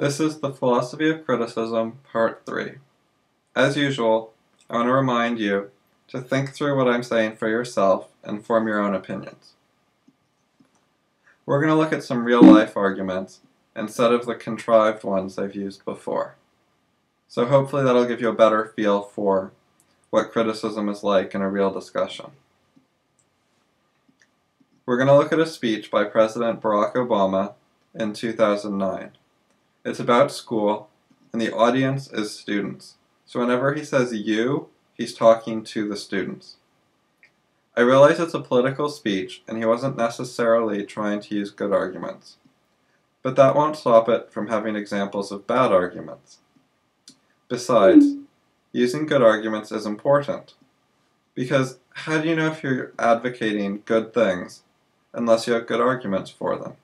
This is the Philosophy of Criticism, Part 3. As usual, I want to remind you to think through what I'm saying for yourself and form your own opinions. We're going to look at some real-life arguments instead of the contrived ones I've used before. So hopefully that'll give you a better feel for what criticism is like in a real discussion. We're going to look at a speech by President Barack Obama in 2009. It's about school, and the audience is students. So whenever he says you, he's talking to the students. I realize it's a political speech, and he wasn't necessarily trying to use good arguments. But that won't stop it from having examples of bad arguments. Besides, using good arguments is important, because how do you know if you're advocating good things unless you have good arguments for them?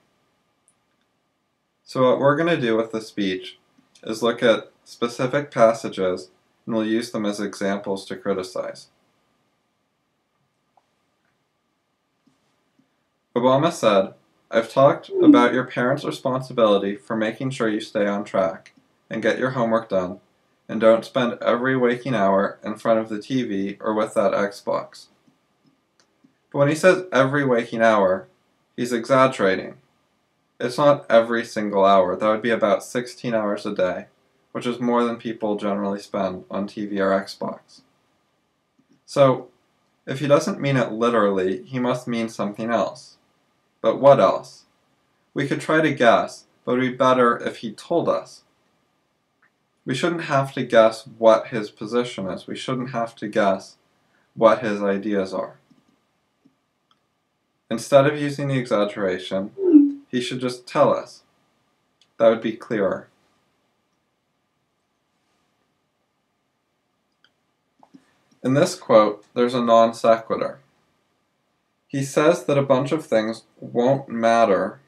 So what we're going to do with the speech is look at specific passages, and we'll use them as examples to criticize. Obama said, "I've talked about your parents' responsibility for making sure you stay on track and get your homework done, and don't spend every waking hour in front of the TV or with that Xbox." But when he says every waking hour, he's exaggerating. It's not every single hour. That would be about 16 hours a day, which is more than people generally spend on TV or Xbox. So, if he doesn't mean it literally, he must mean something else. But what else? We could try to guess, but it would be better if he told us. We shouldn't have to guess what his position is. We shouldn't have to guess what his ideas are. Instead of using the exaggeration, he should just tell us. That would be clearer. In this quote, there's a non sequitur. He says that a bunch of things won't matter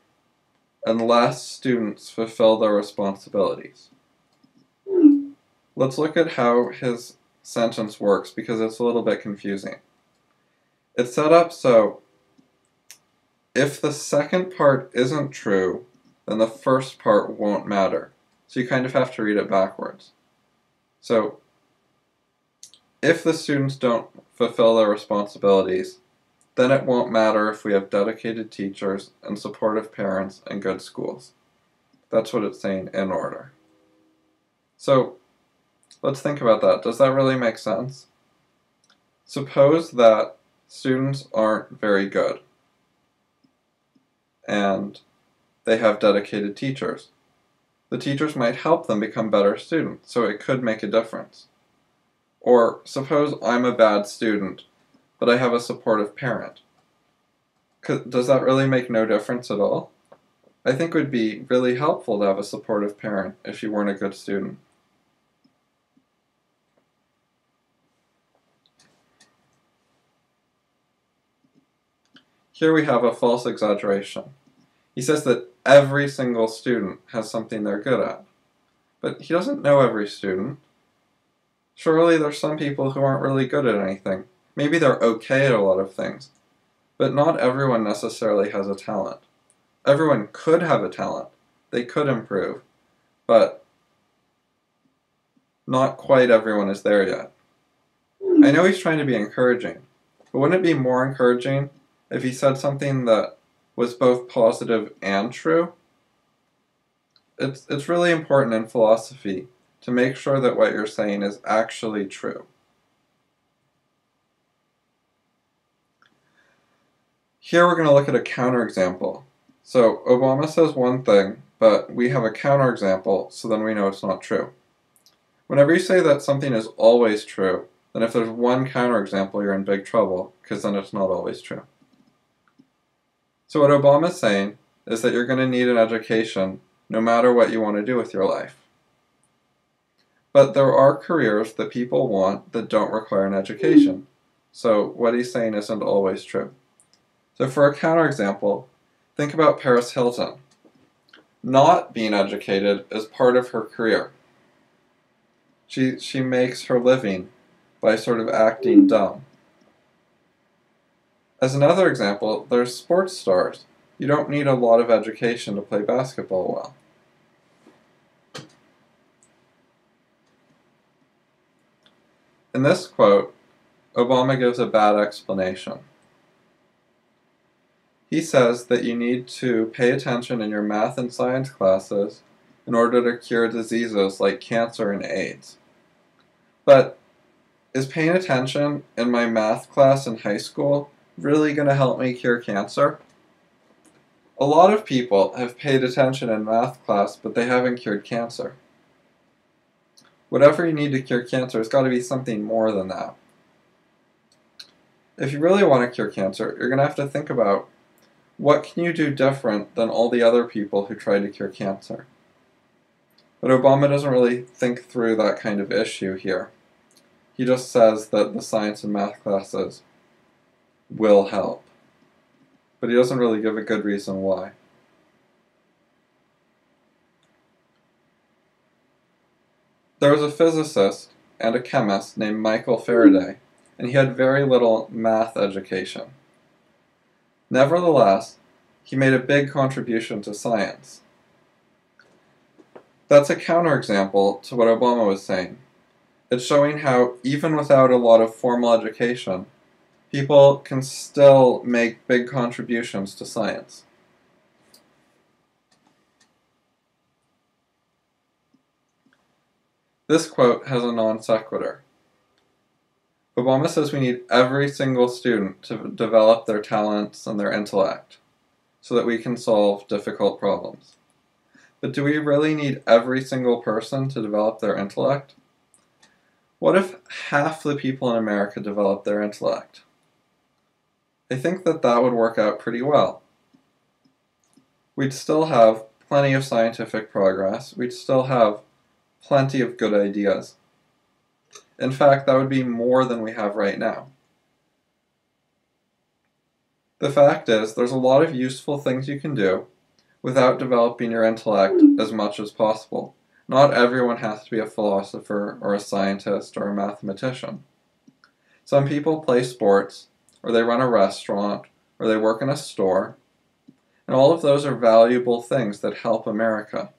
unless students fulfill their responsibilities. Let's look at how his sentence works because it's a little bit confusing. It's set up so if the second part isn't true, then the first part won't matter. So you kind of have to read it backwards. So, if the students don't fulfill their responsibilities, then it won't matter if we have dedicated teachers and supportive parents and good schools. That's what it's saying in order. So, let's think about that. Does that really make sense? Suppose that students aren't very good, and they have dedicated teachers. The teachers might help them become better students, so it could make a difference. Or suppose I'm a bad student, but I have a supportive parent. Does that really make no difference at all? I think it would be really helpful to have a supportive parent if you weren't a good student. Here we have a false exaggeration. He says that every single student has something they're good at. But he doesn't know every student. Surely there's some people who aren't really good at anything. Maybe they're okay at a lot of things. But not everyone necessarily has a talent. Everyone could have a talent. They could improve. But not quite everyone is there yet. I know he's trying to be encouraging. But wouldn't it be more encouraging if he said something that was both positive and true? It's really important in philosophy to make sure that what you're saying is actually true. Here we're going to look at a counterexample. So Obama says one thing, but we have a counterexample, so then we know it's not true. Whenever you say that something is always true, then if there's one counterexample, you're in big trouble, because then it's not always true. So what Obama's saying is that you're going to need an education no matter what you want to do with your life. But there are careers that people want that don't require an education. So what he's saying isn't always true. So for a counterexample, think about Paris Hilton. Not being educated is part of her career. She makes her living by sort of acting dumb. As another example, there's sports stars. You don't need a lot of education to play basketball well. In this quote, Obama gives a bad explanation. He says that you need to pay attention in your math and science classes in order to cure diseases like cancer and AIDS. But is paying attention in my math class in high school really going to help me cure cancer? A lot of people have paid attention in math class, but they haven't cured cancer. Whatever you need to cure cancer has got to be something more than that. If you really want to cure cancer, you're going to have to think about what can you do different than all the other people who tried to cure cancer. But Obama doesn't really think through that kind of issue here. He just says that the science and math classes will help. But he doesn't really give a good reason why. There was a physicist and a chemist named Michael Faraday, and he had very little math education. Nevertheless, he made a big contribution to science. That's a counterexample to what Obama was saying. It's showing how, even without a lot of formal education, people can still make big contributions to science. This quote has a non sequitur. Obama says we need every single student to develop their talents and their intellect so that we can solve difficult problems. But do we really need every single person to develop their intellect? What if half the people in America develop their intellect? I think that that would work out pretty well. We'd still have plenty of scientific progress. We'd still have plenty of good ideas. In fact, that would be more than we have right now. The fact is, there's a lot of useful things you can do without developing your intellect as much as possible. Not everyone has to be a philosopher or a scientist or a mathematician. Some people play sports, or they run a restaurant, or they work in a store, and all of those are valuable things that help America.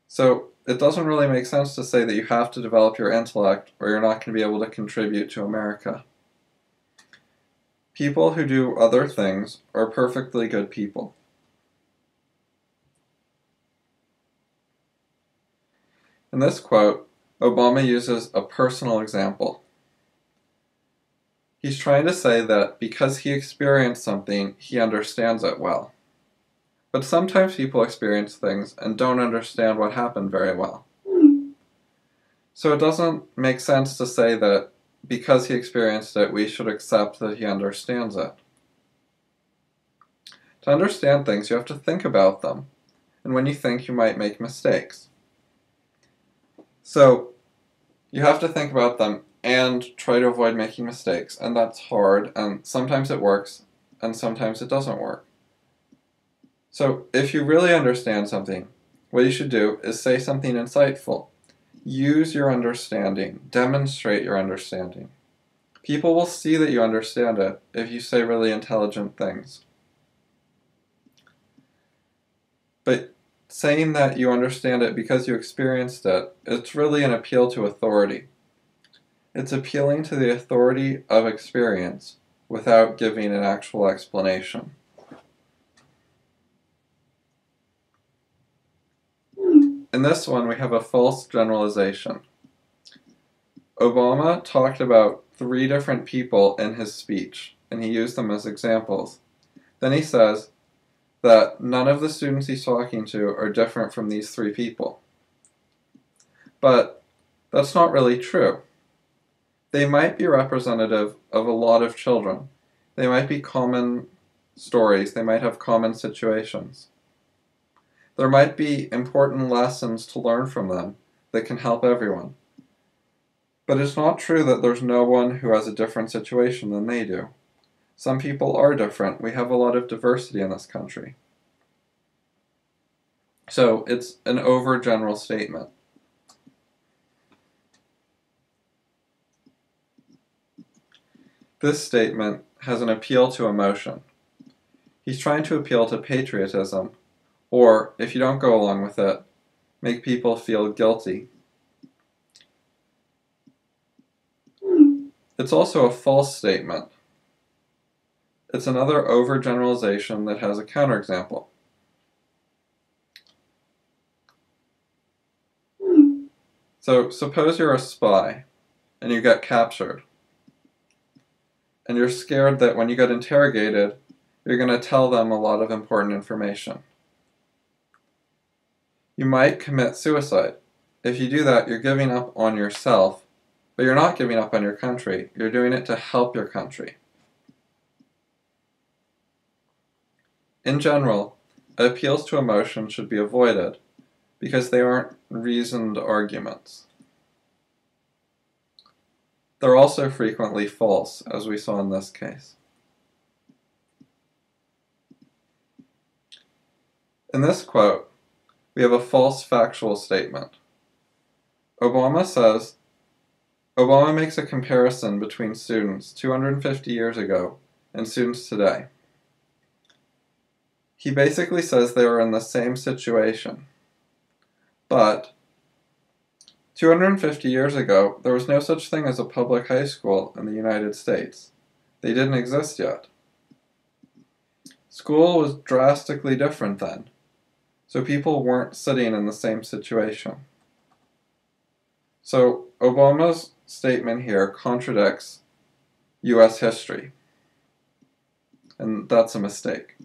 So it doesn't really make sense to say that you have to develop your intellect or you're not going to be able to contribute to America. People who do other things are perfectly good people. In this quote, Obama uses a personal example. He's trying to say that because he experienced something, he understands it well. But sometimes people experience things and don't understand what happened very well. So it doesn't make sense to say that because he experienced it, we should accept that he understands it. To understand things, you have to think about them. And when you think, you might make mistakes. So you have to think about them and try to avoid making mistakes. And that's hard, and sometimes it works, and sometimes it doesn't work. So if you really understand something, what you should do is say something insightful. Use your understanding. Demonstrate your understanding. People will see that you understand it if you say really intelligent things. But saying that you understand it because you experienced it, it's really an appeal to authority. It's appealing to the authority of experience without giving an actual explanation. In this one, we have a false generalization. Obama talked about 3 different people in his speech, and he used them as examples. Then he says that none of the students he's talking to are different from these 3 people. But that's not really true. They might be representative of a lot of children. They might be common stories. They might have common situations. There might be important lessons to learn from them that can help everyone. But it's not true that there's no one who has a different situation than they do. Some people are different. We have a lot of diversity in this country. So it's an overgeneral statement. This statement has an appeal to emotion. He's trying to appeal to patriotism, or, if you don't go along with it, make people feel guilty. It's also a false statement. It's another overgeneralization that has a counterexample. So suppose you're a spy and you get captured, and you're scared that when you get interrogated, you're going to tell them a lot of important information. You might commit suicide. If you do that, you're giving up on yourself, but you're not giving up on your country. You're doing it to help your country. In general, appeals to emotion should be avoided because they aren't reasoned arguments. They're also frequently false, as we saw in this case. In this quote, we have a false factual statement. Obama makes a comparison between students 250 years ago and students today. He basically says they were in the same situation. But 250 years ago, there was no such thing as a public high school in the United States. They didn't exist yet. School was drastically different then, so people weren't sitting in the same situation. So Obama's statement here contradicts US history, and that's a mistake.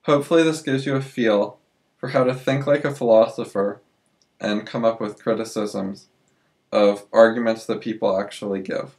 Hopefully this gives you a feel for how to think like a philosopher and come up with criticisms of arguments that people actually give.